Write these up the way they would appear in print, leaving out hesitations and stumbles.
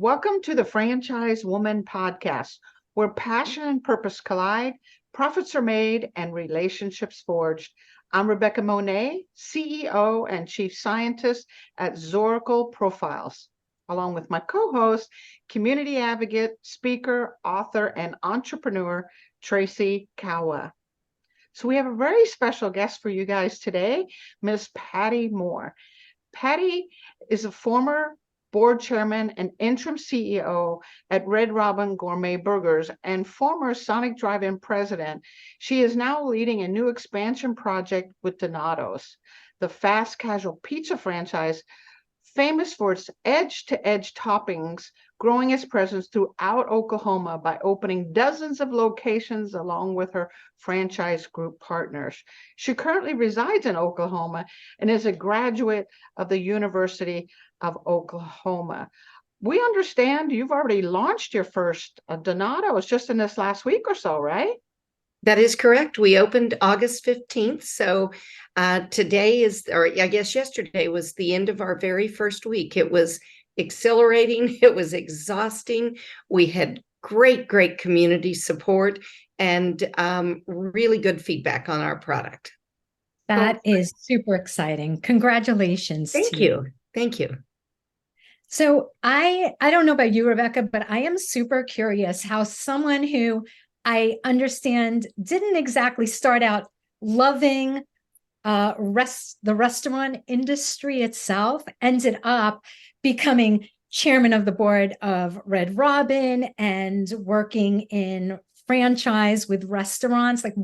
Welcome to the Franchise Woman podcast, where passion and purpose collide, profits are made, and relationships forged. I'm Rebecca Monet, CEO and Chief Scientist at Zoracle Profiles, along with my co-host, community advocate, speaker, author, and entrepreneur, Tracy Kawa. So we have a very special guest for you guys today, Ms. Pattye Moore. Pattye is a former board chairman and interim CEO at Red Robin Gourmet Burgers and former Sonic Drive-In president. She is now leading a new expansion project with Donato's, the fast casual pizza franchise famous for its edge-to-edge toppings, growing its presence throughout Oklahoma by opening dozens of locations along with her franchise group partners. She currently resides in Oklahoma and is a graduate of the University of Oklahoma. We understand you've already launched your first Donato's just in this last week or so, right? That is correct. We opened August 15th. So today is, or I guess yesterday was the end of our very first week. It was exhilarating. It was exhausting. We had great community support and really good feedback on our product. That is super exciting. Congratulations. Thank you. Thank you. So I don't know about you, Rebecca, but I am super curious how someone who I understand didn't exactly start out loving the restaurant industry itself, ended up becoming chairman of the board of Red Robin and working in franchise with restaurants. Like,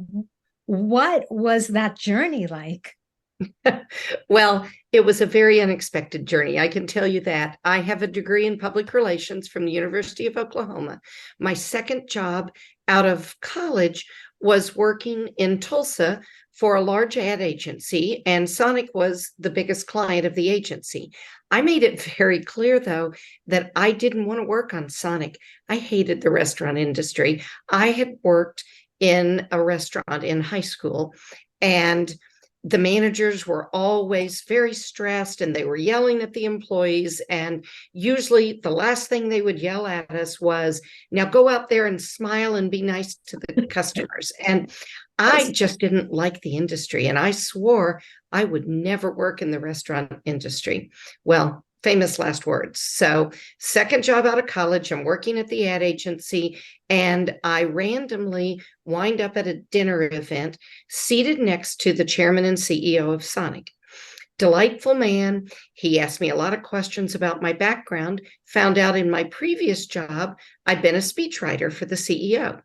what was that journey like? Well, it was a very unexpected journey. I can tell you that. I have a degree in public relations from the University of Oklahoma. My second job out of college was working in Tulsa for a large ad agency, and Sonic was the biggest client of the agency. I made it very clear, though, that I didn't want to work on Sonic. I hated the restaurant industry. I had worked in a restaurant in high school, and the managers were always very stressed and they were yelling at the employees. And usually the last thing they would yell at us was, now go out there and smile and be nice to the customers. And I just didn't like the industry. And I swore I would never work in the restaurant industry. Well, famous last words. So second job out of college, I'm working at the ad agency, and I randomly wind up at a dinner event seated next to the chairman and CEO of Sonic. Delightful man. He asked me a lot of questions about my background, found out in my previous job, I'd been a speechwriter for the CEO.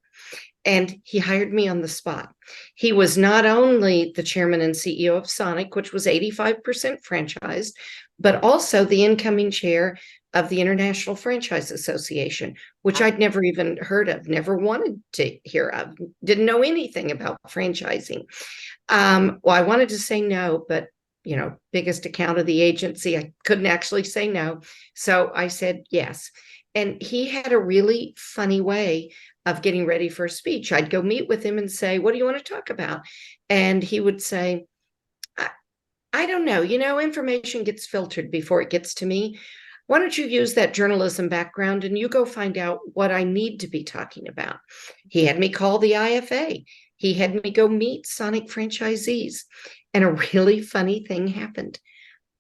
And he hired me on the spot. He was not only the chairman and CEO of Sonic, which was 85% franchised, but also the incoming chair of the International Franchise Association, which I'd never even heard of, never wanted to hear of, didn't know anything about franchising. Well, I wanted to say no, but biggest account of the agency, I couldn't actually say no. So I said yes. And he had a really funny way of getting ready for a speech. I'd go meet with him and say, what do you want to talk about? And he would say, I don't know, information gets filtered before it gets to me. Why don't you use that journalism background and you go find out what I need to be talking about? He had me call the IFA. He had me go meet Sonic franchisees. And a really funny thing happened.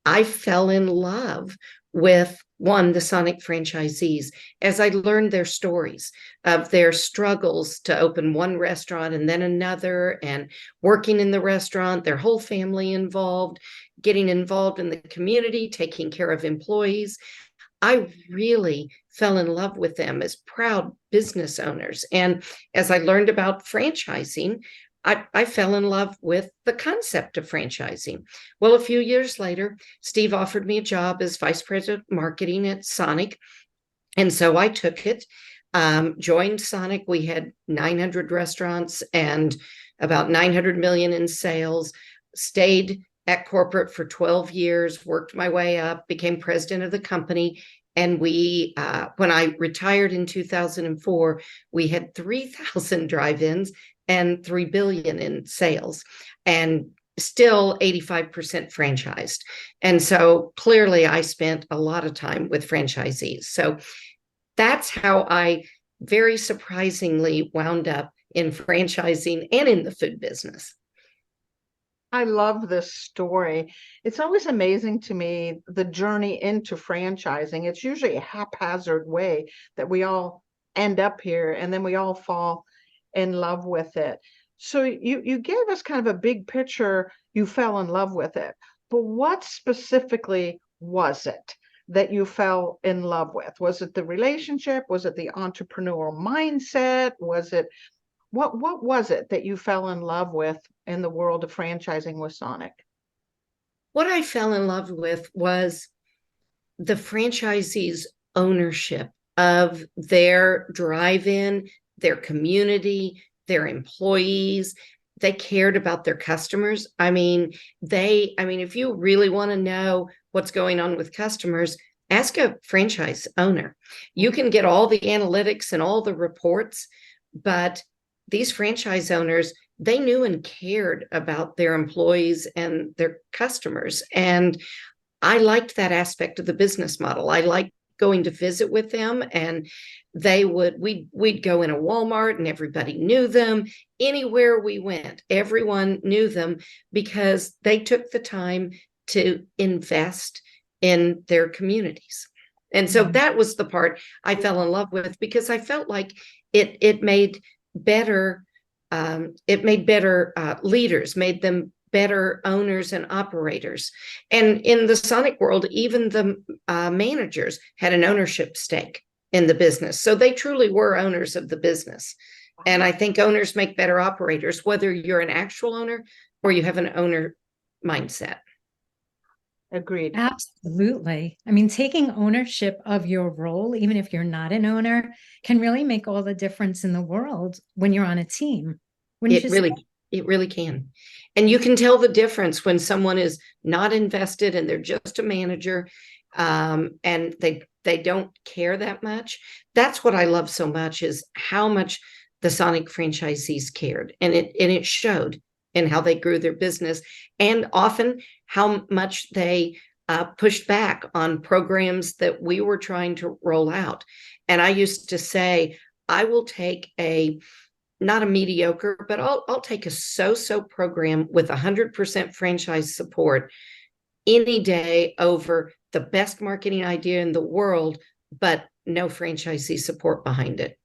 I fell in love with the Sonic franchisees, as I learned their stories of their struggles to open one restaurant and then another, and working in the restaurant, their whole family involved, getting involved in the community, taking care of employees. I really fell in love with them as proud business owners. And as I learned about franchising, I fell in love with the concept of franchising. Well, a few years later, Steve offered me a job as vice president of marketing at Sonic. And so I took it, joined Sonic. We had 900 restaurants and about 900 million in sales, stayed at corporate for 12 years, worked my way up, became president of the company. And we, when I retired in 2004, we had 3,000 drive-ins and 3 billion in sales, and still 85% franchised. And so clearly I spent a lot of time with franchisees. So that's how I very surprisingly wound up in franchising and in the food business. I love this story. It's always amazing to me the journey into franchising. It's usually a haphazard way that we all end up here and then we all fall in love with it. So you gave us kind of a big picture, you fell in love with it. But what specifically was it that you fell in love with? Was it the relationship? Was it the entrepreneurial mindset? Was it what was it that you fell in love with in the world of franchising with Sonic? What I fell in love with was the franchisees' ownership of their drive-in, their community, their employees. They cared about their customers. If you really want to know what's going on with customers, ask a franchise owner. You can get all the analytics and all the reports, but these franchise owners, they knew and cared about their employees and their customers. And I liked that aspect of the business model. I liked going to visit with them, and we'd go in a Walmart and everybody knew them. Anywhere we went, everyone knew them because they took the time to invest in their communities. And so that was the part I fell in love with, because I felt like it made better leaders, made them better owners and operators. And in the Sonic world, even the managers had an ownership stake in the business. So they truly were owners of the business. And I think owners make better operators, whether you're an actual owner or you have an owner mindset. Agreed. Absolutely. I mean, taking ownership of your role, even if you're not an owner, can really make all the difference in the world when you're on a team. It really can. And you can tell the difference when someone is not invested and they're just a manager, and they don't care that much. That's what I love so much, is how much the Sonic franchisees cared. And it showed in how they grew their business, and often how much they pushed back on programs that we were trying to roll out. And I used to say, I will take not a mediocre, but I'll take a so-so program with 100% franchise support any day over the best marketing idea in the world, but no franchisee support behind it.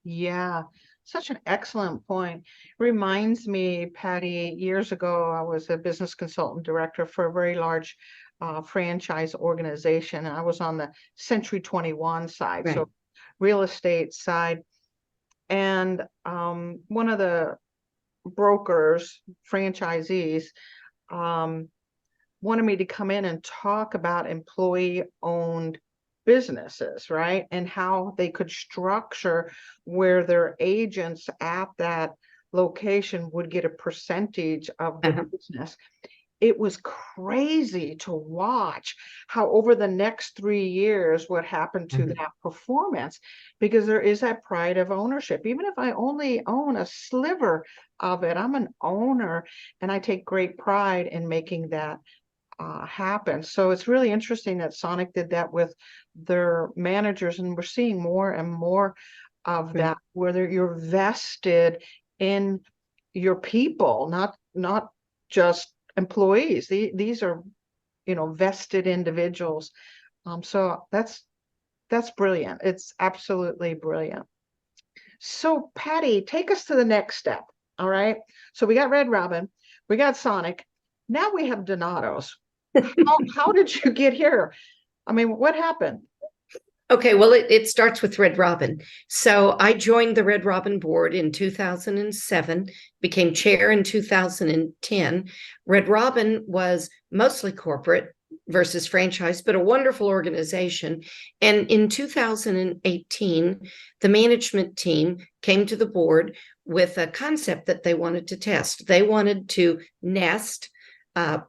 Yeah, such an excellent point. Reminds me, Pattye, years ago, I was a business consultant director for a very large franchise organization. And I was on the Century 21 side, Right. so real estate side. And one of the brokers, franchisees, wanted me to come in and talk about employee-owned businesses, right? And how they could structure where their agents at that location would get a percentage of the business. It was crazy to watch how over the next 3 years what happened to that performance, because there is that pride of ownership. Even if I only own a sliver of it, I'm an owner, and I take great pride in making that happen. So it's really interesting that Sonic did that with their managers, and we're seeing more and more of that, whether you're vested in your people, not just employees. These are, vested individuals. So that's brilliant. It's absolutely brilliant. So Pattye, take us to the next step. All right. So we got Red Robin, we got Sonic. Now we have Donato's. How did you get here? I mean, what happened? Okay, well, it starts with Red Robin. So I joined the Red Robin board in 2007, became chair in 2010. Red Robin was mostly corporate versus franchise, but a wonderful organization. And in 2018, the management team came to the board with a concept that they wanted to test. They wanted to nest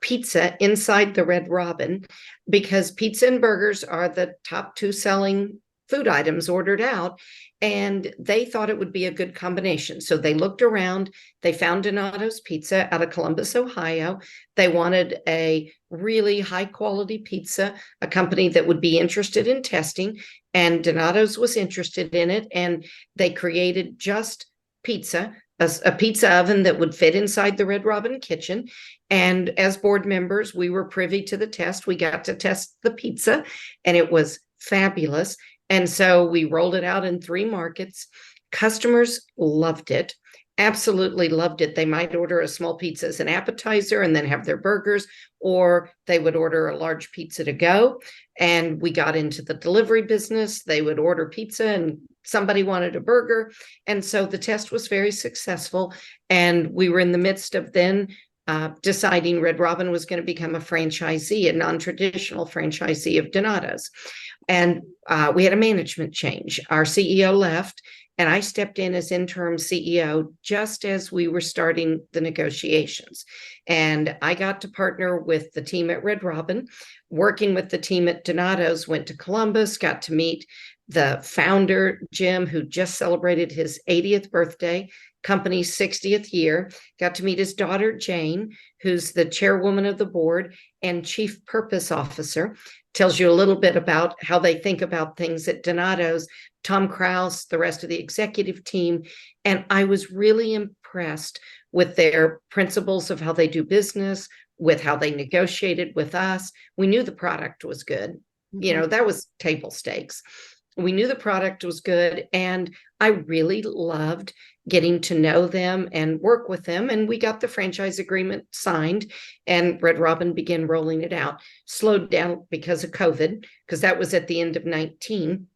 pizza inside the Red Robin, because pizza and burgers are the top 2 selling food items ordered out, and they thought it would be a good combination. So they looked around, they found Donato's Pizza out of Columbus, Ohio. They wanted a really high quality pizza, a company that would be interested in testing, and Donato's was interested in it. And they created just pizza, a pizza oven that would fit inside the Red Robin kitchen. And as board members, we were privy to the test. We got to test the pizza, and it was fabulous. And so we rolled it out in 3 markets. Customers loved it, absolutely loved it. They might order a small pizza as an appetizer and then have their burgers, or they would order a large pizza to go. And we got into the delivery business. They would order pizza and somebody wanted a burger. And so the test was very successful. And we were in the midst of then deciding Red Robin was going to become a franchisee, a non-traditional franchisee of Donato's. And we had a management change. Our CEO left, and I stepped in as interim CEO just as we were starting the negotiations. And I got to partner with the team at Red Robin, working with the team at Donato's, went to Columbus, got to meet the founder, Jim, who just celebrated his 80th birthday, company's 60th year, got to meet his daughter, Jane, who's the chairwoman of the board and chief purpose officer. Tells you a little bit about how they think about things at Donato's, Tom Krause, the rest of the executive team. And I was really impressed with their principles of how they do business, with how they negotiated with us. We knew the product was good. You know, that was table stakes. We knew the product was good, and I really loved getting to know them and work with them. And we got the franchise agreement signed, and Red Robin began rolling it out. Slowed down because of COVID, because that was at the end of 19.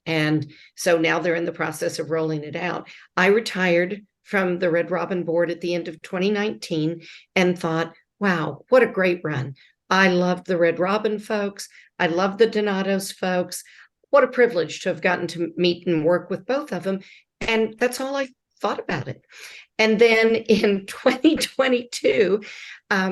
And so now they're in the process of rolling it out. I retired from the Red Robin board at the end of 2019 and thought, wow, what a great run. I loved the Red Robin folks. I love the Donato's folks. What a privilege to have gotten to meet and work with both of them. And that's all I thought about it. And then in 2022,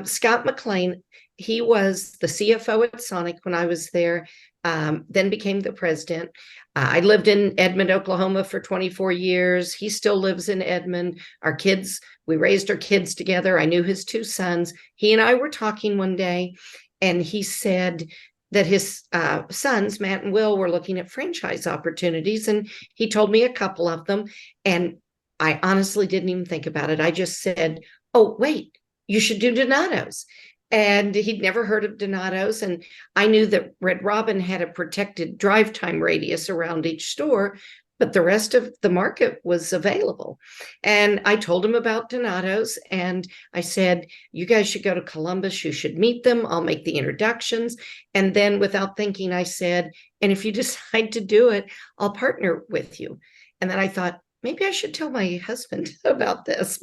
Scott McLean, he was the CFO at Sonic when I was there, then became the president. I lived in Edmond, Oklahoma for 24 years. He still lives in Edmond. Our kids, we raised our kids together. I knew his 2 sons. He and I were talking one day, and he said that his sons, Matt and Will, were looking at franchise opportunities. And he told me a couple of them. And I honestly didn't even think about it. I just said, oh, wait, you should do Donato's. And he'd never heard of Donato's. And I knew that Red Robin had a protected drive time radius around each store, but the rest of the market was available. And I told him about Donato's, and I said, you guys should go to Columbus. You should meet them. I'll make the introductions. And then without thinking, I said, and if you decide to do it, I'll partner with you. And then I thought, maybe I should tell my husband about this.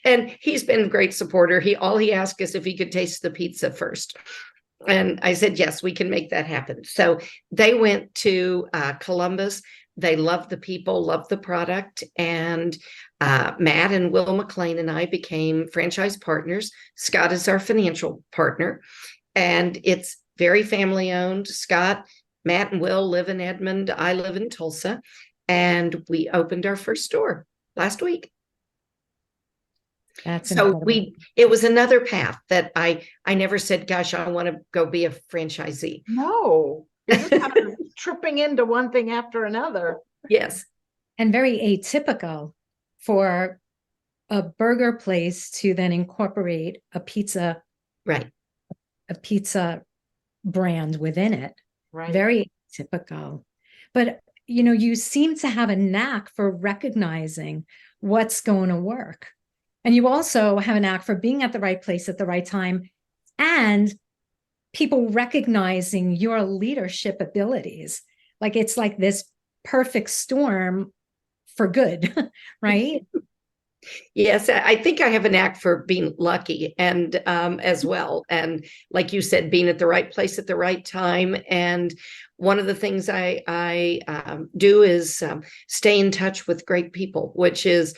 And he's been a great supporter. All he asked is if he could taste the pizza first. And I said, yes, we can make that happen. So they went to Columbus. They loved the people, loved the product. And Matt and Will McLean and I became franchise partners. Scott is our financial partner. And it's very family owned. Scott, Matt, and Will live in Edmond. I live in Tulsa. And we opened our first store last week. That's so incredible. It was another path that I never said, gosh, I want to go be a franchisee. No, you're just kind of tripping into one thing after another. Yes. And very atypical for a burger place to then incorporate a pizza, right? A pizza brand within it. Right. Very typical. But you know, you seem to have a knack for recognizing what's going to work. And you also have a knack for being at the right place at the right time, and people recognizing your leadership abilities. Like it's like this perfect storm for good, right? Yes, I think I have a knack for being lucky and as well. And like you said, being at the right place at the right time. And one of the things I do is stay in touch with great people, which is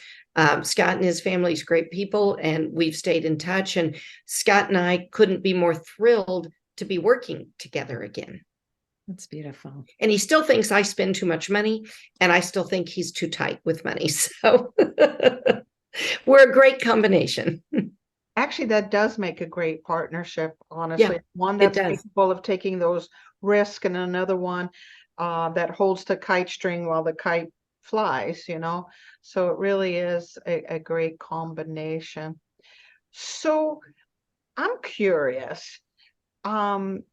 Scott and his family's great people, and we've stayed in touch. And Scott and I couldn't be more thrilled to be working together again. That's beautiful. And he still thinks I spend too much money, and I still think he's too tight with money. So we're a great combination. Actually, that does make a great partnership, honestly. Yeah, One it that's does. capable of taking those risks, and another one that holds the kite string while the kite flies, you know? So it really is a great combination. So I'm curious, um,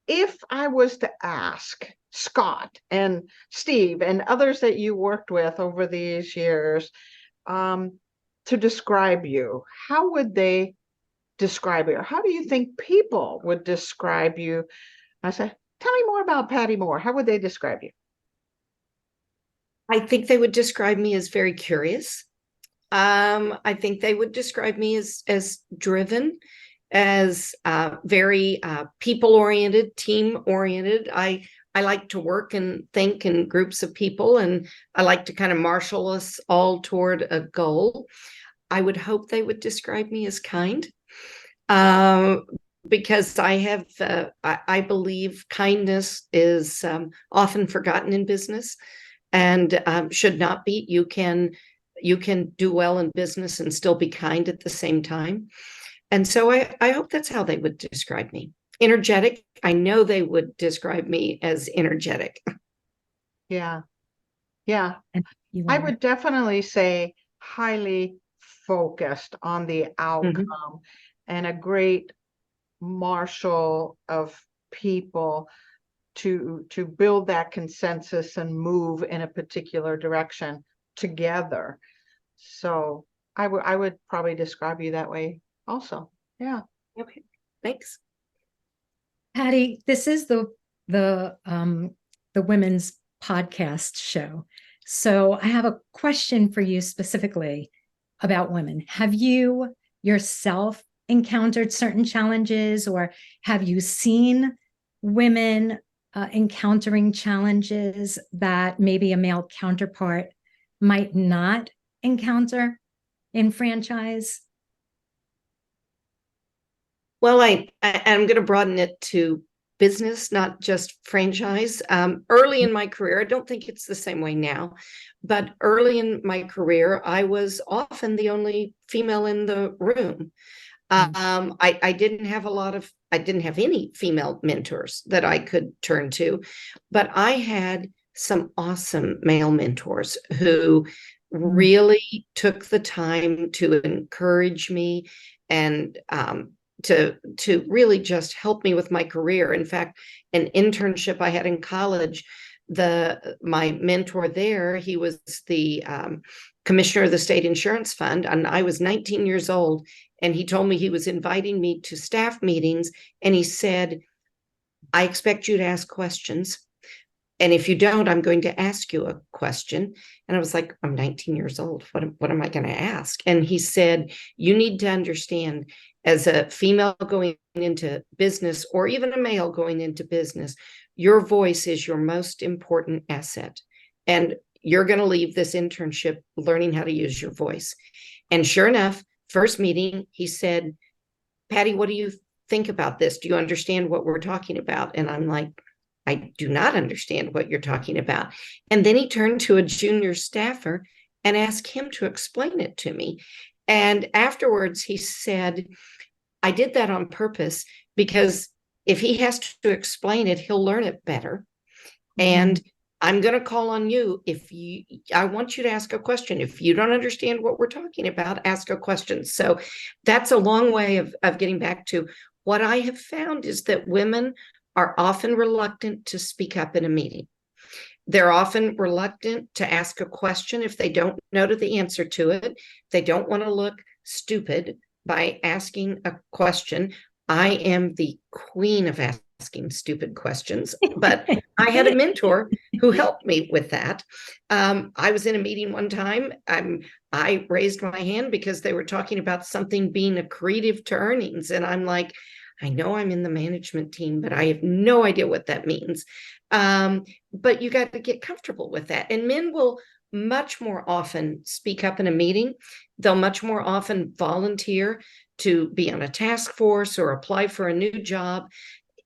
if I was to ask Scott and Steve and others that you worked with over these years, um, to describe you, how would they describe you? Or how do you think people would describe you? I said, tell me more about Pattye Moore. How would they describe you? I think they would describe me as very curious. I think they would describe me as driven, as very people oriented, team oriented. I like to work and think in groups of people, and I like to kind of marshal us all toward a goal. I would hope they would describe me as kind, um, because I believe kindness is often forgotten in business, and should not be. You can do well in business and still be kind at the same time. And so I hope that's how they would describe me. Energetic. I know they would describe me as energetic. Yeah, yeah. And you I are. would definitely say highly focused on the outcome and a great marshal of people to build that consensus and move in a particular direction together. So I would probably describe you that way also. Yeah. Okay, thanks. Pattye, this is the women's podcast show. So I have a question for you specifically about women. Have you yourself encountered certain challenges, or have you seen women encountering challenges that maybe a male counterpart might not encounter in franchise? Well, I'm going to broaden it to business, not just franchise. Early in my career, I don't think it's the same way now, but early in my career, I was often the only female in the room. I didn't have I didn't have any female mentors that I could turn to, but I had some awesome male mentors who really took the time to encourage me and to really just help me with my career. In fact, an internship I had in college, my mentor there, he was the commissioner of the state insurance fund, and I was 19 years old, and he told me he was inviting me to staff meetings, and he said, I expect you to ask questions, and if you don't, I'm going to ask you a question. And I was like, I'm 19 years old. What am I going to ask? And he said, you need to understand, as a female going into business, or even a male going into business, your voice is your most important asset. And you're going to leave this internship learning how to use your voice. And sure enough, first meeting, he said, Pattye, what do you think about this? Do you understand what we're talking about? And I'm like, I do not understand what you're talking about. And then he turned to a junior staffer and asked him to explain it to me. And afterwards, he said, I did that on purpose because if he has to explain it, he'll learn it better. And I'm going to call on you. I want you to ask a question. If you don't understand what we're talking about, ask a question. So that's a long way of getting back to what I have found is that women are often reluctant to speak up in a meeting. They're often reluctant to ask a question if they don't know the answer to it. They don't want to look stupid by asking a question. I am the queen of asking stupid questions, but I had a mentor who helped me with that. I was in a meeting one time. I raised my hand because they were talking about something being accretive to earnings. And I'm like, I know I'm in the management team, but I have no idea what that means. But you got to get comfortable with that. And men will much more often speak up in a meeting. They'll much more often volunteer to be on a task force or apply for a new job.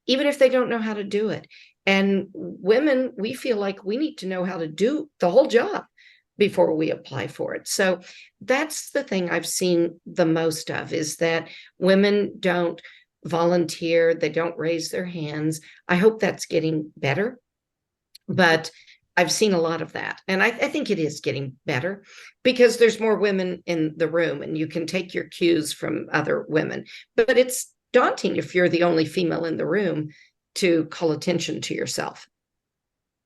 even if they don't know how to do it. And women, we feel like we need to know how to do the whole job before we apply for it. So that's the thing I've seen the most of, is that women don't volunteer, they don't raise their hands. I hope that's getting better, but I've seen a lot of that. And I think it is getting better because there's more women in the room and you can take your cues from other women. But it's daunting if you're the only female in the room to call attention to yourself.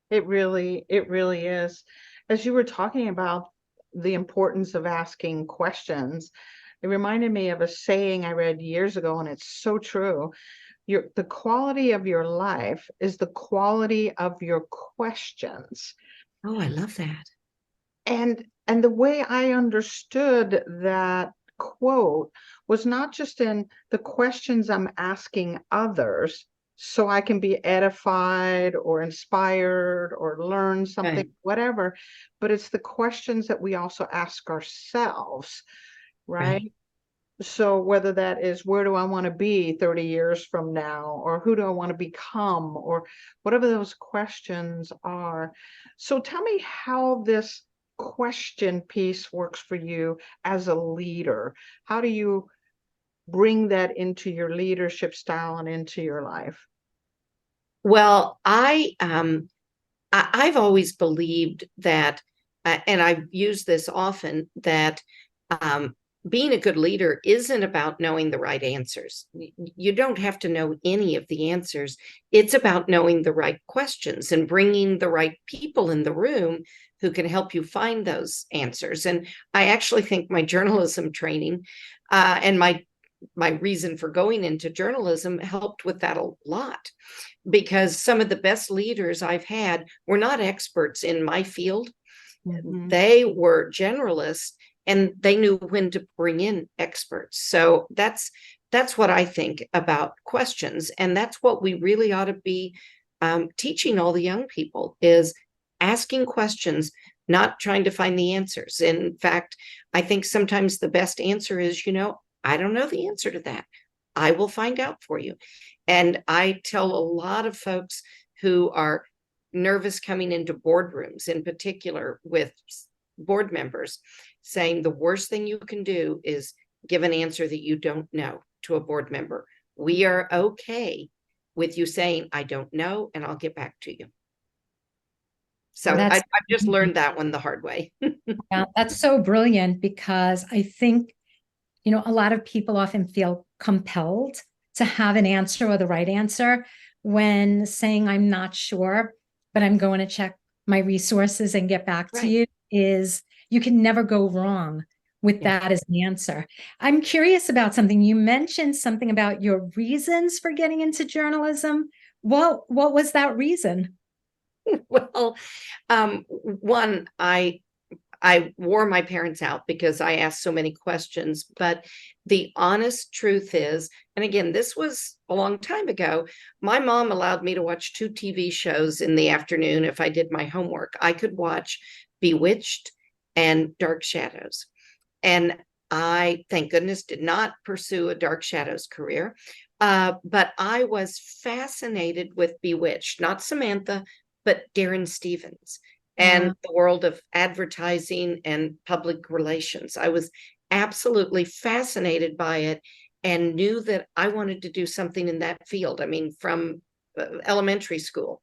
It really is. As you were talking about the importance of asking questions, it reminded me of a saying I read years ago, and it's so true. The quality of your life is the quality of your questions. Oh, I love that. And the way I understood that quote was not just in the questions I'm asking others so I can be edified or inspired or learn something, Right. whatever, but it's the questions that we also ask ourselves, right? So whether that is, where do I want to be 30 years from now, or who do I want to become, or whatever those questions are. So tell me how this question piece works for you as a leader. How do you bring that into your leadership style and into your life? Well, I've always believed that, and I've used this often, that um, being a good leader isn't about knowing the right answers. You don't have to know any of the answers. It's about knowing the right questions and bringing the right people in the room who can help you find those answers. And I actually think my journalism training and my reason for going into journalism helped with that a lot, because some of the best leaders I've had were not experts in my field. Mhm. They were generalists and they knew when to bring in experts. So that's what I think about questions. And that's what we really ought to be teaching all the young people, is asking questions, not trying to find the answers. In fact, I think sometimes the best answer is, I don't know the answer to that. I will find out for you. And I tell a lot of folks who are nervous coming into boardrooms, in particular with board members, saying the worst thing you can do is give an answer that you don't know to a board member. We are okay with you saying, I don't know, and I'll get back to you. So That's I've just learned that one the hard way. yeah, that's so brilliant, because I think, a lot of people often feel compelled to have an answer or the right answer when saying, I'm not sure, but I'm going to check my resources and get back to Right. you, is you can never go wrong with Yeah. that as the answer. I'm curious about something. You mentioned something about your reasons for getting into journalism. What was that reason? Well, one, I wore my parents out because I asked so many questions. But the honest truth is, and again, this was a long time ago, my mom allowed me to watch 2 TV shows in the afternoon if I did my homework. I could watch Bewitched and Dark Shadows. And I, thank goodness, did not pursue a Dark Shadows career. But I was fascinated with Bewitched, not Samantha, but Darren Stevens and the world of advertising and public relations. I was absolutely fascinated by it and knew that I wanted to do something in that field. I mean, from elementary school.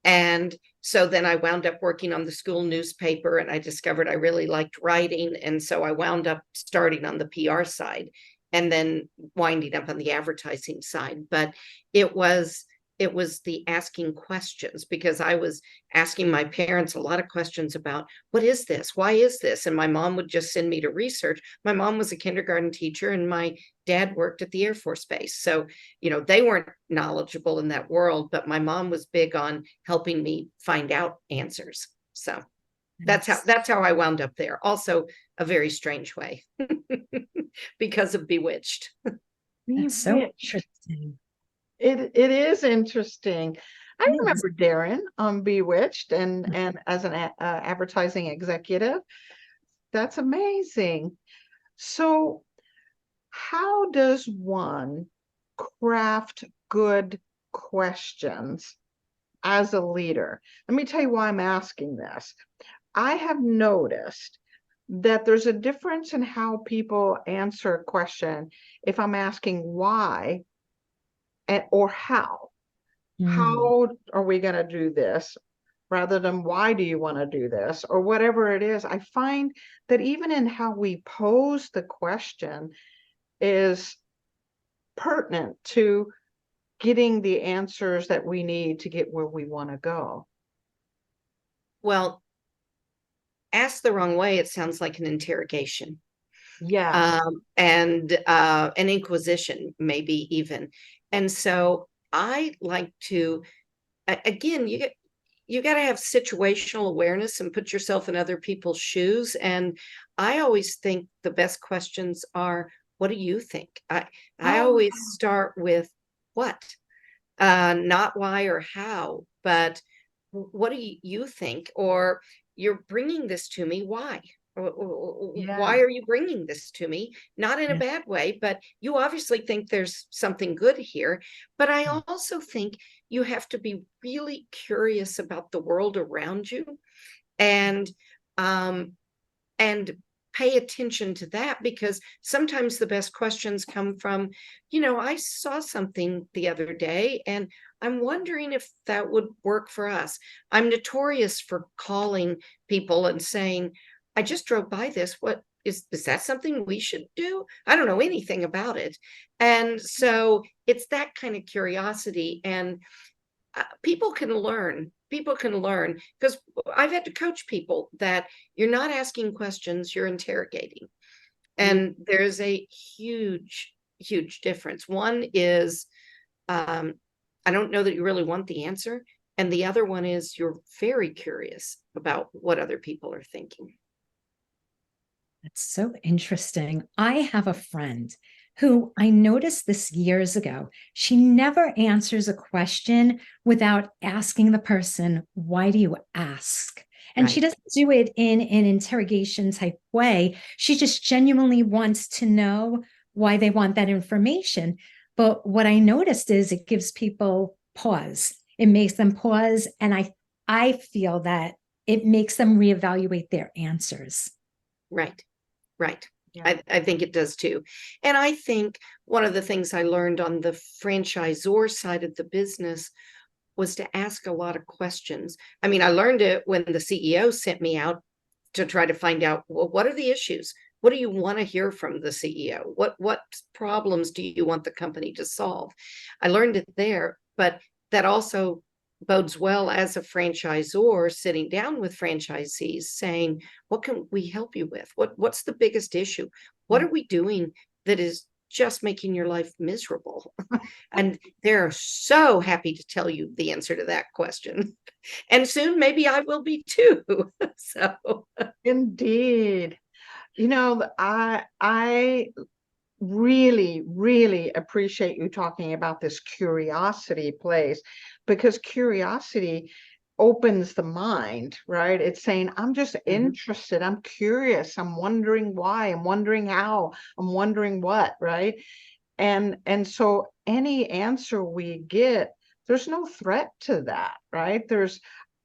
And so then I wound up working on the school newspaper, and I discovered I really liked writing. And so I wound up starting on the PR side and then winding up on the advertising side. But it was the asking questions, because I was asking my parents a lot of questions about, what is this? Why is this? And my mom would just send me to research. My mom was a kindergarten teacher and my dad worked at the Air Force Base. So, they weren't knowledgeable in that world, but my mom was big on helping me find out answers. So that's how I wound up there. Also a very strange way because of Bewitched. That's so interesting. It is interesting. I remember Darren on Bewitched and as an advertising executive. That's amazing. So, how does one craft good questions as a leader? Let me tell you why I'm asking this. I have noticed that there's a difference in how people answer a question if I'm asking why or how. How are we going to do this? Rather than why do you want to do this or whatever it is. I find that even in how we pose the question is pertinent to getting the answers that we need to get where we want to go. Well, asked the wrong way, it sounds like an interrogation. Yes. And an inquisition, maybe even. And so I like to, again, you got to have situational awareness and put yourself in other people's shoes. And I always think the best questions are, what do you think? I always start with what, not why or how, but what do you think? Or you're bringing this to me, why? Why are you bringing this to me? Not in a bad way, but you obviously think there's something good here. But I also think you have to be really curious about the world around you, and pay attention to that, because sometimes the best questions come from, I saw something the other day and I'm wondering if that would work for us. I'm notorious for calling people and saying, I just drove by this. What is that something we should do? I don't know anything about it. And so it's that kind of curiosity, and people can learn. People can learn, because I've had to coach people that you're not asking questions, you're interrogating. And there's a huge, huge difference. One is, I don't know that you really want the answer. And the other one is you're very curious about what other people are thinking. That's so interesting. I have a friend who I noticed this years ago. She never answers a question without asking the person, why do you ask? And she doesn't do it in an interrogation type way. She just genuinely wants to know why they want that information. But what I noticed is it gives people pause. It makes them pause. And I feel that it makes them reevaluate their answers. Right. I think it does too. And I think one of the things I learned on the franchisor side of the business was to ask a lot of questions. I mean, I learned it when the CEO sent me out to try to find out, well, what are the issues? What do you want to hear from the CEO? What problems do you want the company to solve? I learned it there, but that also bodes well as a franchisor sitting down with franchisees saying, what can we help you with? What's the biggest issue? What are we doing that is just making your life miserable? And they're so happy to tell you the answer to that question. And soon maybe I will be too. So Indeed. I really, really appreciate you talking about this curiosity place, because curiosity opens the mind, right? It's saying, I'm just interested, I'm curious, I'm wondering why, I'm wondering how, I'm wondering what, right? And so any answer we get, there's no threat to that, right?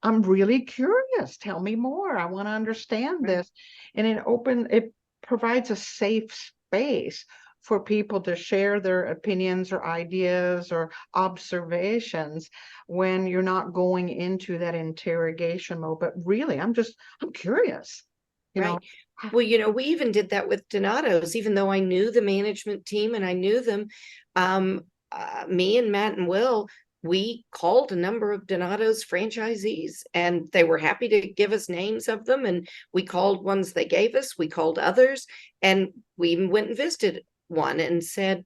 I'm really curious, tell me more, I want to understand this. And it provides a safe space for people to share their opinions or ideas or observations when you're not going into that interrogation mode. But really, I'm curious, you know. Well, we even did that with Donato's, even though I knew the management team and I knew them. Me and Matt and Will, we called a number of Donato's franchisees, and they were happy to give us names of them. And we called ones they gave us, we called others, and we even went and visited one and said,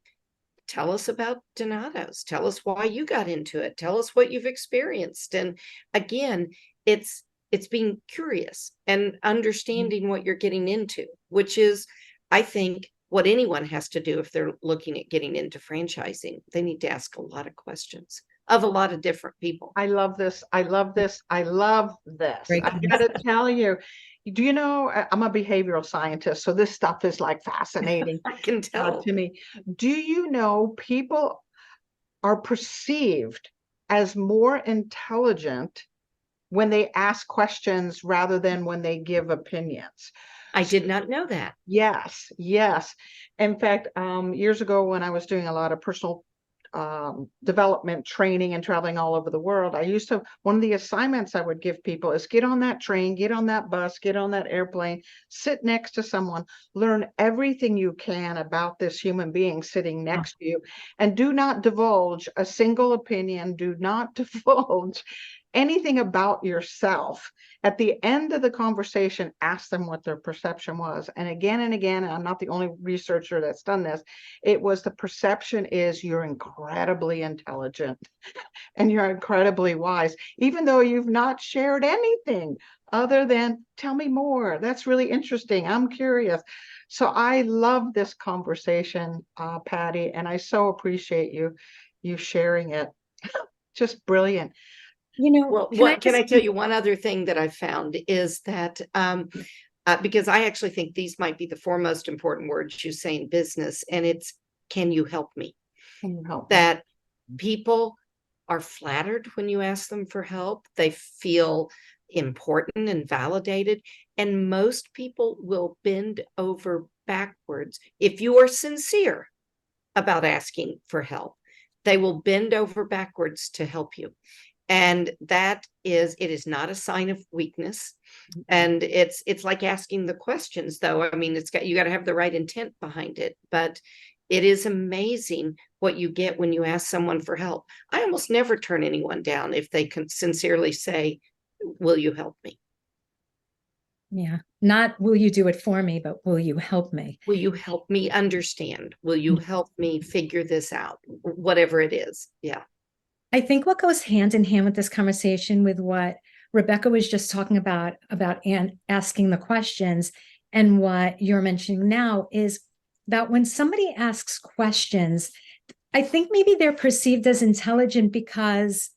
tell us about Donato's, tell us why you got into it, tell us what you've experienced. And again, it's being curious and understanding what you're getting into, which is, I think, what anyone has to do if they're looking at getting into franchising. They need to ask a lot of questions of a lot of different people. I love this. I love this. I love this. I got to tell you, do you know, I'm a behavioral scientist, so this stuff is like fascinating I can tell. to me. Do you know people are perceived as more intelligent when they ask questions rather than when they give opinions. I did not know that. Yes, yes. In fact, years ago when I was doing a lot of personal development training and traveling all over the world, one of the assignments I would give people is get on that train, get on that bus, get on that airplane, sit next to someone, learn everything you can about this human being sitting next to you, and do not divulge a single opinion, do not divulge anything about yourself. At the end of the conversation, ask them what their perception was. And again, and I'm not the only researcher that's done this, it was the perception is you're incredibly intelligent and you're incredibly wise, even though you've not shared anything other than tell me more. That's really interesting. I'm curious. So I love this conversation, Pattye, and I so appreciate you sharing it. Just brilliant. Well, can I tell you one other thing that I found is that because I actually think these might be the four most important words you say in business, and it's, can you help me? Can you help that people are flattered when you ask them for help. They feel important and validated. And most people will bend over backwards. If you are sincere about asking for help, they will bend over backwards to help you. And it is not a sign of weakness. And it's like asking the questions, though. I mean, you got to have the right intent behind it, but it is amazing what you get when you ask someone for help. I almost never turn anyone down if they can sincerely say, will you help me? Yeah. Not will you do it for me, but will you help me? Will you help me understand? Will you help me figure this out? Whatever it is. Yeah. I think what goes hand in hand with this conversation with what Rebecca was just talking about asking the questions, and what you're mentioning now is that when somebody asks questions, I think maybe they're perceived as intelligent because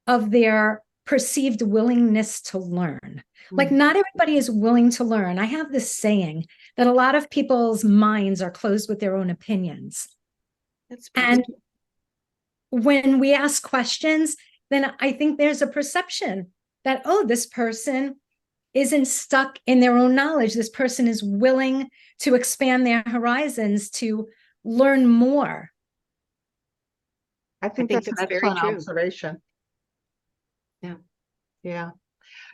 of their perceived willingness to learn. Like, not everybody is willing to learn. I have this saying that a lot of people's minds are closed with their own opinions. And when we ask questions, then I think there's a perception that, oh, this person isn't stuck in their own knowledge. This person is willing to expand their horizons, to learn more. I think that's an excellent observation. Yeah. Yeah.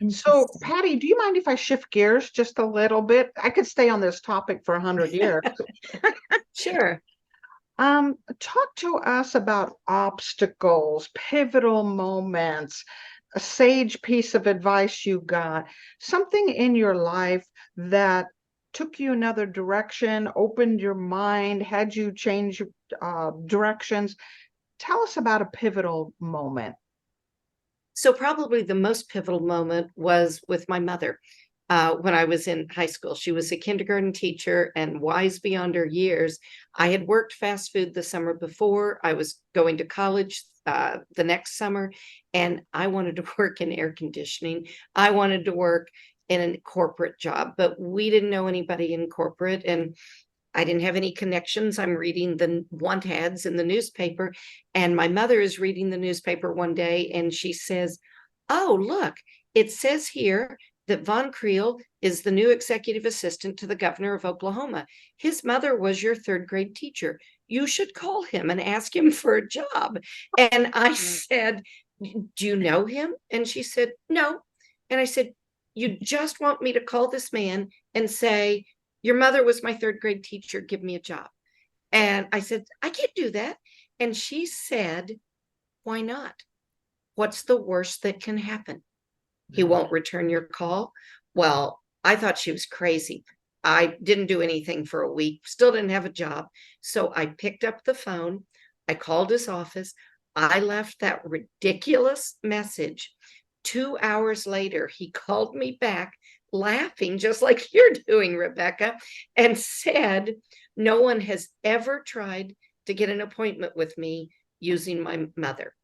So, Pattye, do you mind if I shift gears just a little bit? I could stay on this topic for 100 years. Sure. Talk to us about obstacles, pivotal moments, a sage piece of advice you got, something in your life that took you another direction, opened your mind, had you change directions. Tell us about a pivotal moment. So probably the most pivotal moment was with my mother. When I was in high school, she was a kindergarten teacher and wise beyond her years. I had worked fast food the summer before. I was going to college the next summer, and I wanted to work in air conditioning. I wanted to work in a corporate job, but we didn't know anybody in corporate, and I didn't have any connections. I'm reading the want ads in the newspaper, and my mother is reading the newspaper one day, and she says, "Oh, look, it says here that Von Creel is the new executive assistant to the governor of Oklahoma. His mother was your third grade teacher. You should call him and ask him for a job." And I said, "Do you know him?" And she said, "No." And I said, "You just want me to call this man and say, your mother was my third grade teacher, give me a job?" And I said, "I can't do that." And she said, "Why not? What's the worst that can happen? He won't return your call." Well, I thought she was crazy. I didn't do anything for a week, still didn't have a job. So I picked up the phone. I called his office. I left that ridiculous message. 2 hours later, he called me back laughing, just like you're doing, Rebecca, and said, "No one has ever tried to get an appointment with me using my mother.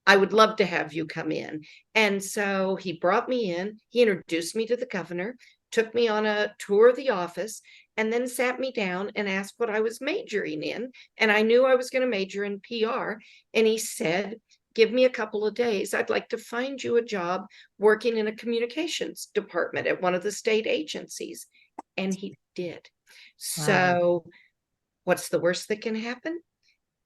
I would love to have you come in." And so he brought me in. He introduced me to the governor, took me on a tour of the office, and then sat me down and asked what I was majoring in. And I knew I was going to major in PR. And he said, give me a couple of days. I'd like to find you a job working in a communications department at one of the state agencies. And he did. Wow. So what's the worst that can happen?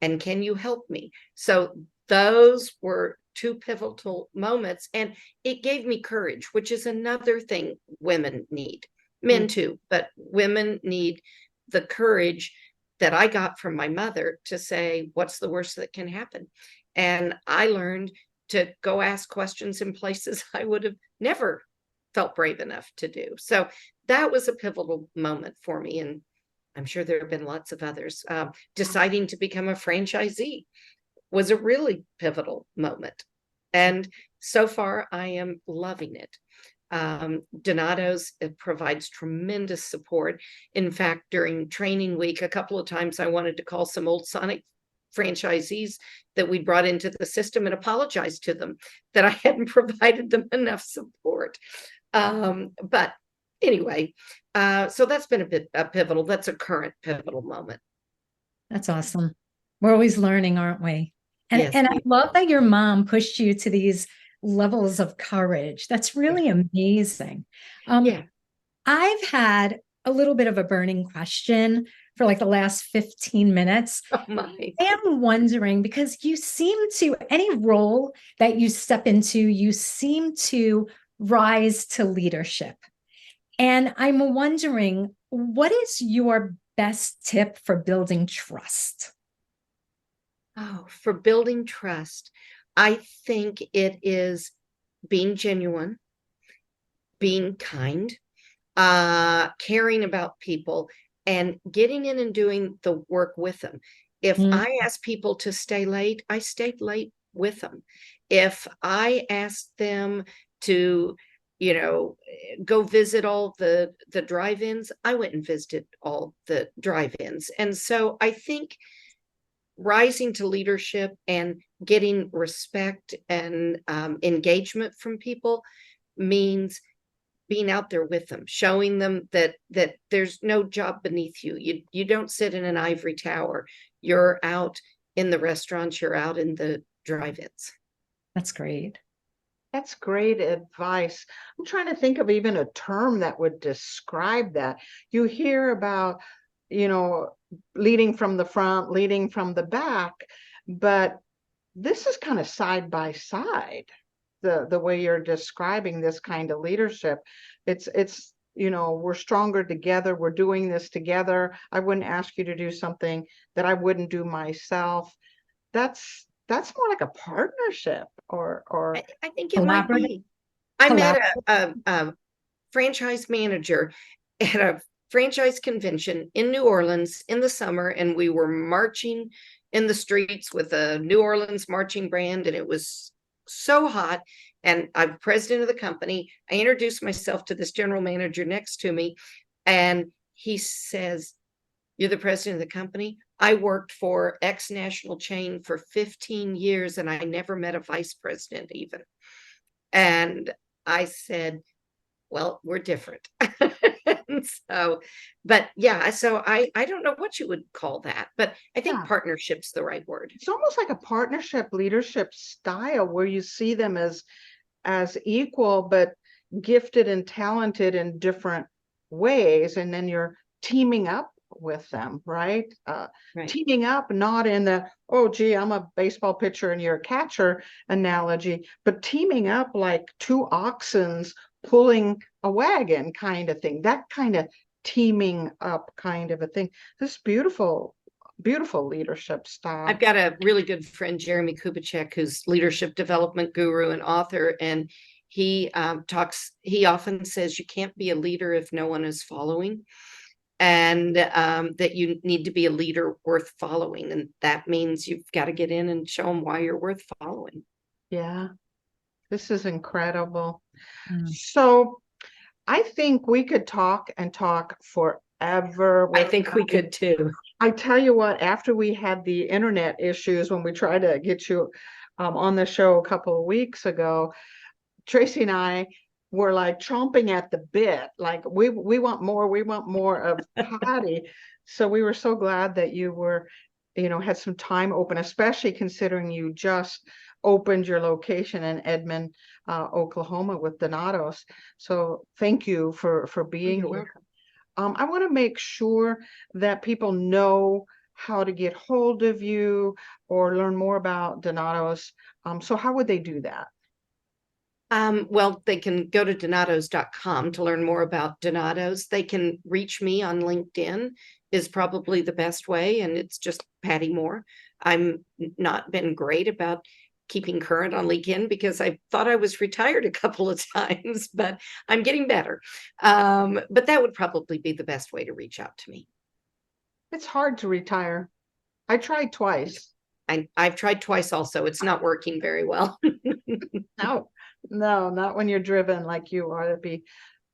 And can you help me? So those were two pivotal moments. And it gave me courage, which is another thing women need. Men too, but women need the courage that I got from my mother to say, what's the worst that can happen? And I learned to go ask questions in places I would have never felt brave enough to do. So that was a pivotal moment for me. And I'm sure there have been lots of others. Deciding to become a franchisee was a really pivotal moment. And so far, I am loving it. Donato's provides tremendous support. In fact, during training week, a couple of times I wanted to call some old Sonic franchisees that we brought into the system and apologize to them that I hadn't provided them enough support. But anyway, so that's been a pivotal, that's a current pivotal moment. That's awesome. We're always learning, aren't we? And, Yes, and I love that your mom pushed you to these levels of courage. That's really amazing. yeah. I've had a little bit of a burning question for like the last 15 minutes. Oh my. I am wondering, because you seem to, any role that you step into, you seem to rise to leadership. And I'm wondering, what is your best tip for building trust? Oh, for building trust, I think it is being genuine, being kind, caring about people, and getting in and doing the work with them. If I ask people to stay late, I stayed late with them. If I asked them to, go visit all the drive-ins, I went and visited all the drive-ins. And so I think rising to leadership and getting respect and engagement from people means being out there with them, showing them that there's no job beneath you. You don't sit in an ivory tower. You're out in the restaurants, you're out in the drive-ins. That's great. That's great advice. I'm trying to think of even a term that would describe that. You hear about, leading from the front, leading from the back, but this is kind of side by side. The way you're describing this kind of leadership, it's we're stronger together. We're doing this together. I wouldn't ask you to do something that I wouldn't do myself. That's more like a partnership, or I think it might be. I met a franchise manager at a franchise convention in New Orleans in the summer, and we were marching in the streets with a New Orleans marching band, and it was so hot. And I'm president of the company. I introduced myself to this general manager next to me, and he says, "You're the president of the company? I worked for X national chain for 15 years, and I never met a vice president even." And I said, well, we're different. So, but yeah, so I don't know what you would call that, but I think partnership's the right word. It's almost like a partnership leadership style where you see them as equal, but gifted and talented in different ways. And then you're teaming up with them, right? Teaming up, not in the, oh, gee, I'm a baseball pitcher and you're a catcher analogy, but teaming up like two oxens pulling a wagon kind of thing, that kind of teaming up kind of a thing. This beautiful leadership style. I've got a really good friend, Jeremy Kubicek, who's leadership development guru and author, and he often says you can't be a leader if no one is following, and that you need to be a leader worth following, and that means you've got to get in and show them why you're worth following. Yeah, this is incredible. So I think we could talk and talk forever. I think we could too. I tell you what, after we had the internet issues when we tried to get you on the show a couple of weeks ago, Tracy and I were like chomping at the bit, like we want more of Pattye. So we were so glad that you were, had some time open, especially considering you just opened your location in Edmond, Oklahoma with Donatos. So thank you for being You're here. welcome. I want to make sure that people know how to get hold of you or learn more about Donatos. So how would they do that? Well, they can go to donatos.com to learn more about Donatos. They can reach me on LinkedIn is probably the best way, and it's just Pattye Moore. I'm not been great about keeping current on LinkedIn because I thought I was retired a couple of times, but I'm getting better. But that would probably be the best way to reach out to me. It's hard to retire. I tried twice. I've tried twice also. It's not working very well. No, no, not when you're driven like you are. It'd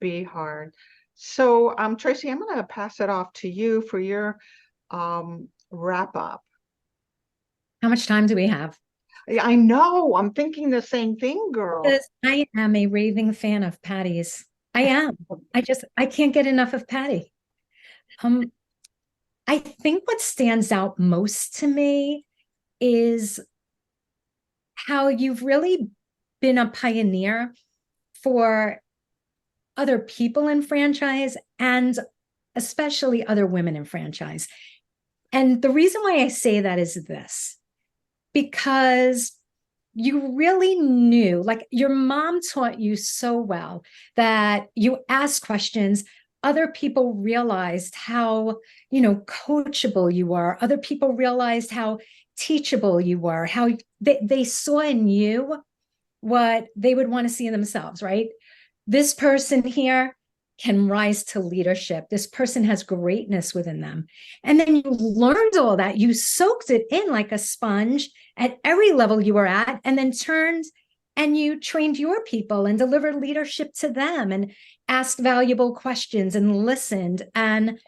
be hard. So, Tracy, I'm going to pass it off to you for your wrap up. How much time do we have? I know, I'm thinking the same thing, girl. Because I am a raving fan of Patty's. I am. I can't get enough of Pattye. I think what stands out most to me is how you've really been a pioneer for other people in franchise and especially other women in franchise. And the reason why I say that is this, because you really knew, like your mom taught you so well that you ask questions. Other people realized how, coachable you are. Other people realized how teachable you were, how they saw in you what they would want to see in themselves, right? This person here can rise to leadership. This person has greatness within them. And then you learned all that. You soaked it in like a sponge at every level you were at, and then turned and you trained your people and delivered leadership to them and asked valuable questions and listened. And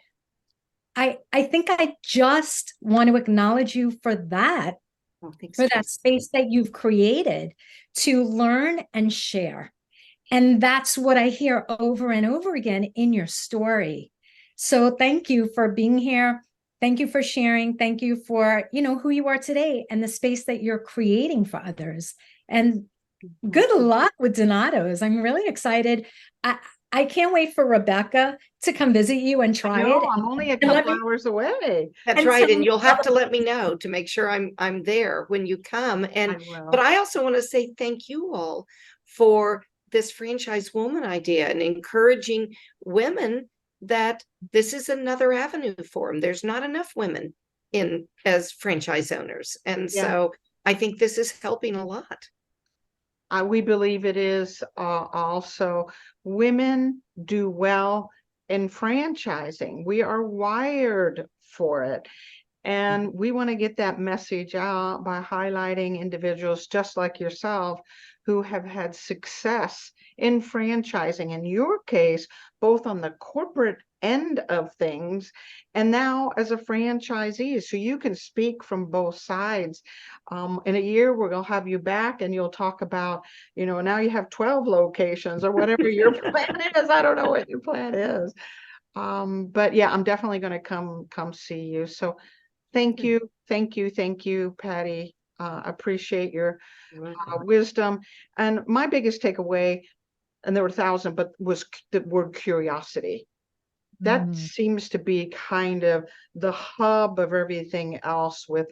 I think I just want to acknowledge you for that, Oh, thanks, for that Tracy. space that you've created to learn and share. And that's what I hear over and over again in your story. So thank you for being here. Thank you for sharing. Thank you for, who you are today and the space that you're creating for others. And good luck with Donatos. I'm really excited. I can't wait for Rebecca to come visit you and try No, it. I'm only a And let couple me- hours away. That's And right. so- And you'll have to let me know to make sure I'm there when you come. I will. But I also want to say thank you all for this franchise woman idea and encouraging women that this is another avenue for them. There's not enough women in as franchise owners. And Yeah. so I think this is helping a lot. We believe it is also women do well in franchising. We are wired for it. And we want to get that message out by highlighting individuals just like yourself who have had success in franchising, in your case, both on the corporate end of things and now as a franchisee. So you can speak from both sides. In a year, we're going to have you back and you'll talk about, now you have 12 locations or whatever your plan is. I don't know what your plan is. But yeah, I'm definitely going to come see you. So thank you, Pattye. Appreciate your wisdom. And my biggest takeaway, and there were 1,000, but was the word curiosity. That seems to be kind of the hub of everything else with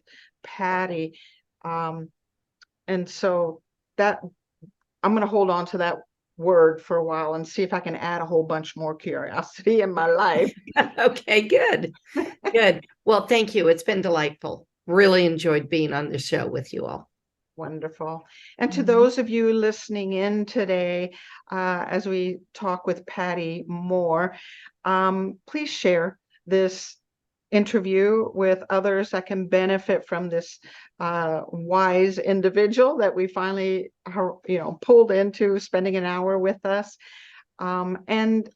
Pattye. And so that I'm going to hold on to that word for a while and see if I can add a whole bunch more curiosity in my life. Okay, good. Good. Well, thank you. It's been delightful. Really enjoyed being on the show with you all. Wonderful. And to those of you listening in today, as we talk with Pattye Moore, please share this interview with others that can benefit from this wise individual that we finally, pulled into spending an hour with us. And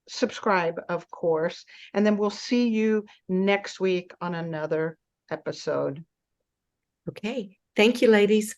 subscribe, of course. And then we'll see you next week on another episode. Okay. Thank you, ladies.